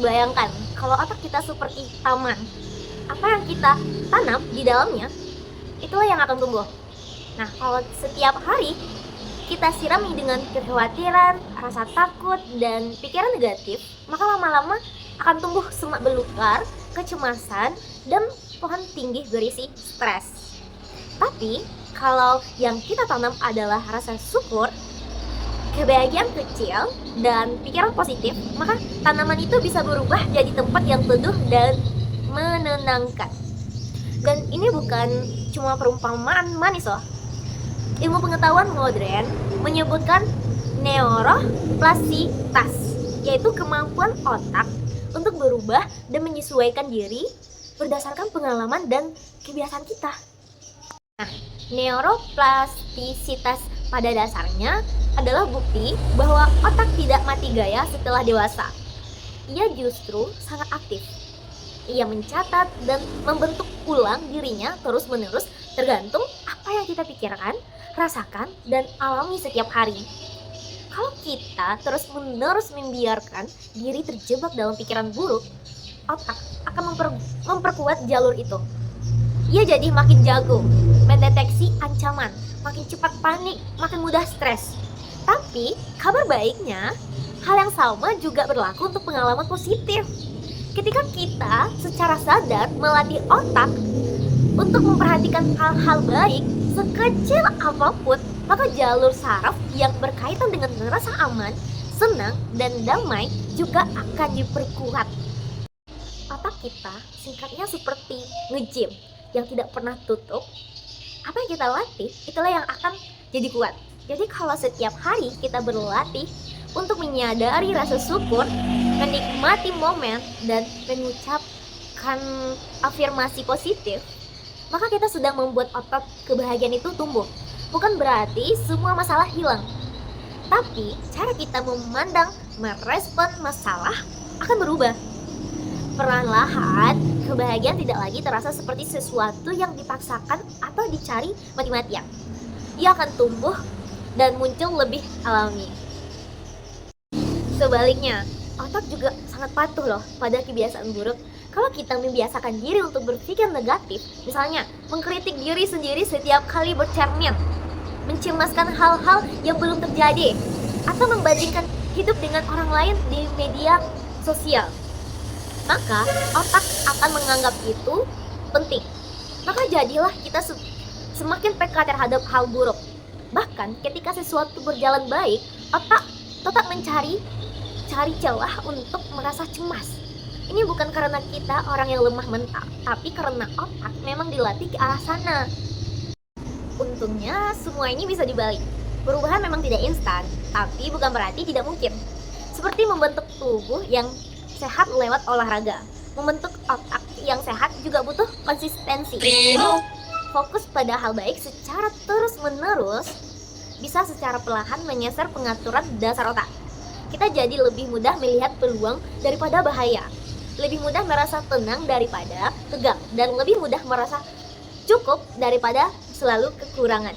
Bayangkan kalau otak kita seperti taman. Apa yang kita tanam di dalamnya, itulah yang akan tumbuh. Nah, kalau setiap hari kita sirami dengan kekhawatiran, rasa takut, dan pikiran negatif, maka lama-lama akan tumbuh semak belukar, kecemasan, dan pohon tinggi berisi stres. Tapi, kalau yang kita tanam adalah rasa syukur, kebahagiaan kecil, dan pikiran positif, maka tanaman itu bisa berubah jadi tempat yang teduh dan menenangkan. Dan ini bukan cuma perumpamaan manis loh. Ilmu pengetahuan modern menyebutkan neuroplasitas, yaitu kemampuan otak untuk berubah dan menyesuaikan diri berdasarkan pengalaman dan kebiasaan kita. Nah, neuroplastisitas pada dasarnya adalah bukti bahwa otak tidak mati gaya setelah dewasa. Ia justru sangat aktif. Ia mencatat dan membentuk ulang dirinya terus-menerus tergantung apa yang kita pikirkan, rasakan, dan alami setiap hari. Kalau kita terus-menerus membiarkan diri terjebak dalam pikiran buruk, otak akan memperkuat jalur itu. Ia jadi makin jago mendeteksi ancaman, makin cepat panik, makin mudah stres. Tapi kabar baiknya, hal yang sama juga berlaku untuk pengalaman positif. Ketika kita secara sadar melatih otak untuk memperhatikan hal-hal baik sekecil apapun, maka jalur saraf yang berkaitan dengan rasa aman, senang, dan damai juga akan diperkuat. Otak kita singkatnya seperti nge-gym yang tidak pernah tutup. Apa yang kita latih, itulah yang akan jadi kuat. Jadi kalau setiap hari kita berlatih untuk menyadari rasa syukur, menikmati momen, dan mengucapkan afirmasi positif, maka kita sedang membuat otot kebahagiaan itu tumbuh. Bukan berarti semua masalah hilang, tapi cara kita memandang, merespon masalah akan berubah. Perlahan-lahan, kebahagiaan tidak lagi terasa seperti sesuatu yang dipaksakan atau dicari mati-matian. Ia akan tumbuh dan muncul lebih alami. Sebaliknya, otak juga sangat patuh loh pada kebiasaan buruk. Kalau kita membiasakan diri untuk berpikir negatif, misalnya mengkritik diri sendiri setiap kali bercermin, mencemaskan hal-hal yang belum terjadi, atau membandingkan hidup dengan orang lain di media sosial, maka otak akan menganggap itu penting. Maka jadilah kita semakin peka terhadap hal buruk. Bahkan ketika sesuatu berjalan baik, otak tetap mencari celah untuk merasa cemas. Ini bukan karena kita orang yang lemah mental, tapi karena otak memang dilatih ke arah sana. Untungnya semua ini bisa dibalik. Perubahan memang tidak instan, tapi bukan berarti tidak mungkin. Seperti membentuk tubuh yang sehat lewat olahraga, membentuk otak yang sehat juga butuh konsistensi. Fokus pada hal baik secara terus-menerus bisa secara perlahan menyasar pengaturan dasar otak. Kita jadi lebih mudah melihat peluang daripada bahaya, lebih mudah merasa tenang daripada tegang, dan lebih mudah merasa cukup daripada selalu kekurangan.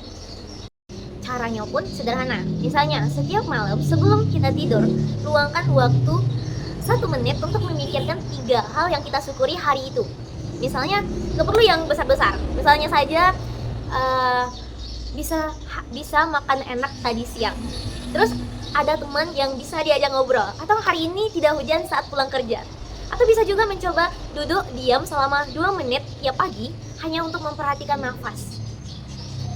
Caranya pun sederhana. Misalnya, setiap malam sebelum kita tidur, luangkan waktu 1 menit untuk memikirkan 3 hal yang kita syukuri hari itu. Misalnya, gak perlu yang besar-besar. Misalnya saja bisa makan enak tadi siang. Terus ada teman yang bisa diajak ngobrol, atau hari ini tidak hujan saat pulang kerja. Atau bisa juga mencoba duduk diam selama 2 menit tiap pagi hanya untuk memperhatikan nafas.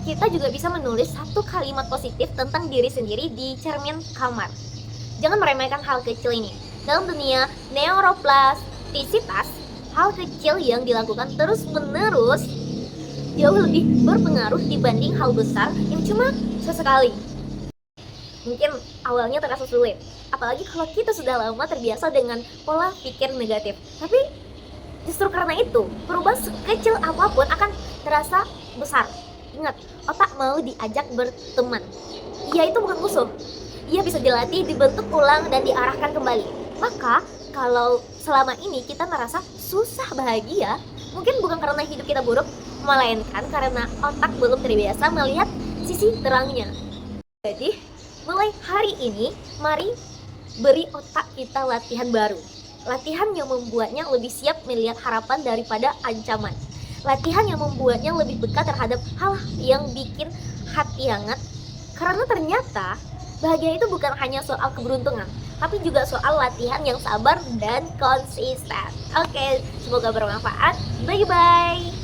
Kita juga bisa menulis 1 kalimat positif tentang diri sendiri di cermin kamar. Jangan meremehkan hal kecil ini. Dalam dunia neuroplastisitas, hal kecil yang dilakukan terus-menerus jauh lebih berpengaruh dibanding hal besar yang cuma sesekali. Mungkin awalnya terasa sulit, apalagi kalau kita sudah lama terbiasa dengan pola pikir negatif. Tapi justru karena itu, perubahan sekecil apapun akan terasa besar. Ingat, otak mau diajak berteman. Ia itu bukan musuh. Ia bisa dilatih, dibentuk ulang, dan diarahkan kembali. Maka, kalau selama ini kita merasa susah bahagia, mungkin bukan karena hidup kita buruk, melainkan karena otak belum terbiasa melihat sisi terangnya. Jadi, mulai hari ini, mari beri otak kita latihan baru. Latihan yang membuatnya lebih siap melihat harapan daripada ancaman. Latihan yang membuatnya lebih peka terhadap hal yang bikin hati hangat. Karena ternyata bahagia itu bukan hanya soal keberuntungan, tapi juga soal latihan yang sabar dan konsisten. Oke, semoga bermanfaat. Bye-bye.